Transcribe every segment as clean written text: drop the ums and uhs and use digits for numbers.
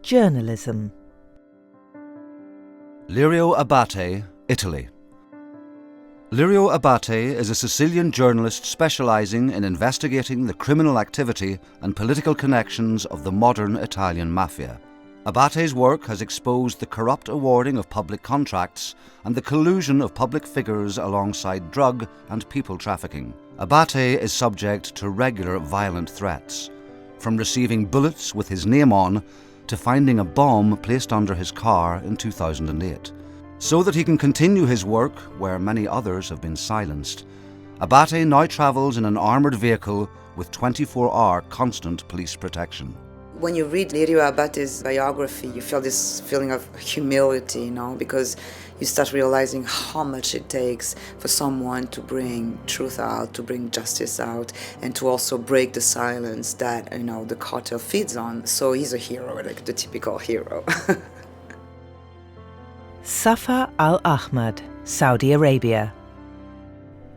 Journalism. Lirio Abate, Italy. Lirio Abate is a Sicilian journalist specialising in investigating the criminal activity and political connections of the modern Italian mafia. Abate's work has exposed the corrupt awarding of public contracts and the collusion of public figures alongside drug and people trafficking. Abate is subject to regular violent threats, from receiving bullets with his name on to finding a bomb placed under his car in 2008. So that he can continue his work where many others have been silenced, Abate now travels in an armoured vehicle with 24-hour constant police protection. When you read Lirio Abate's biography, you feel this feeling of humility, because you start realizing how much it takes for someone to bring truth out, to bring justice out, and to also break the silence that, the cartel feeds on. So he's a hero, like the typical hero. Safa al-Ahmad, Saudi Arabia.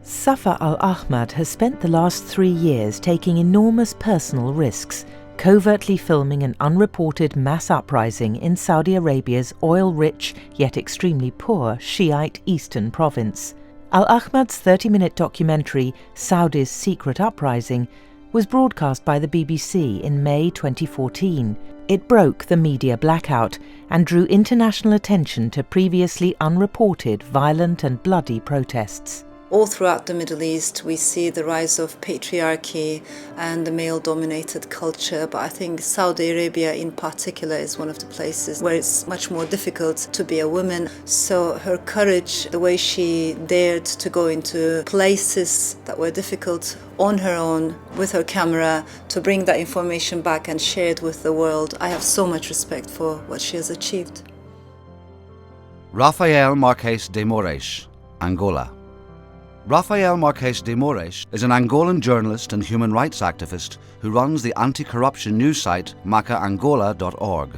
Safa al-Ahmad has spent the last 3 years taking enormous personal risks, covertly filming an unreported mass uprising in Saudi Arabia's oil-rich yet extremely poor Shiite eastern province. Al-Ahmad's 30-minute documentary, Saudi's Secret Uprising, was broadcast by the BBC in May 2014. It broke the media blackout and drew international attention to previously unreported violent and bloody protests. All throughout the Middle East, we see the rise of patriarchy and the male-dominated culture, but I think Saudi Arabia in particular is one of the places where it's much more difficult to be a woman. So her courage, the way she dared to go into places that were difficult on her own with her camera to bring that information back and share it with the world, I have so much respect for what she has achieved. Rafael Marques de Moraes, Angola. Rafael Marques de Moraes is an Angolan journalist and human rights activist who runs the anti-corruption news site macaangola.org.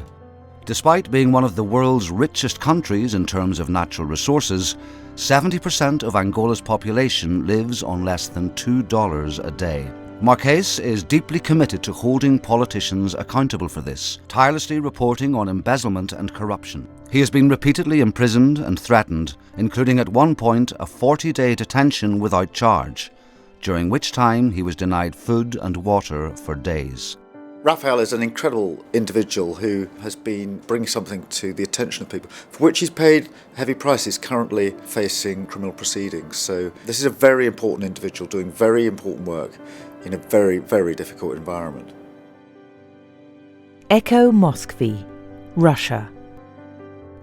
Despite being one of the world's richest countries in terms of natural resources, 70% of Angola's population lives on less than $2 a day. Marques is deeply committed to holding politicians accountable for this, tirelessly reporting on embezzlement and corruption. He has been repeatedly imprisoned and threatened, including at one point a 40-day detention without charge, during which time he was denied food and water for days. Rafael is an incredible individual who has been bringing something to the attention of people, for which he's paid heavy prices, currently facing criminal proceedings. So this is a very important individual doing very important work in a very, very difficult environment. Echo Moskvy, Russia.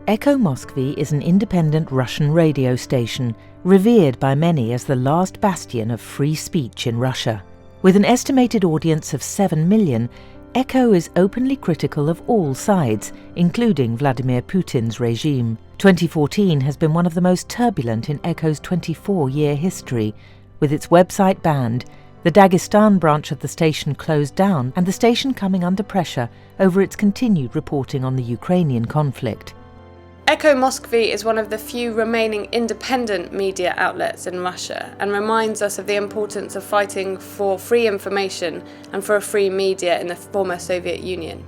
Echo Moskvy is an independent Russian radio station, revered by many as the last bastion of free speech in Russia. With an estimated audience of 7 million, Echo is openly critical of all sides, including Vladimir Putin's regime. 2014 has been one of the most turbulent in Echo's 24-year history, with its website banned, the Dagestan branch of the station closed down, and the station coming under pressure over its continued reporting on the Ukrainian conflict. Echo Moskvy is one of the few remaining independent media outlets in Russia and reminds us of the importance of fighting for free information and for a free media in the former Soviet Union.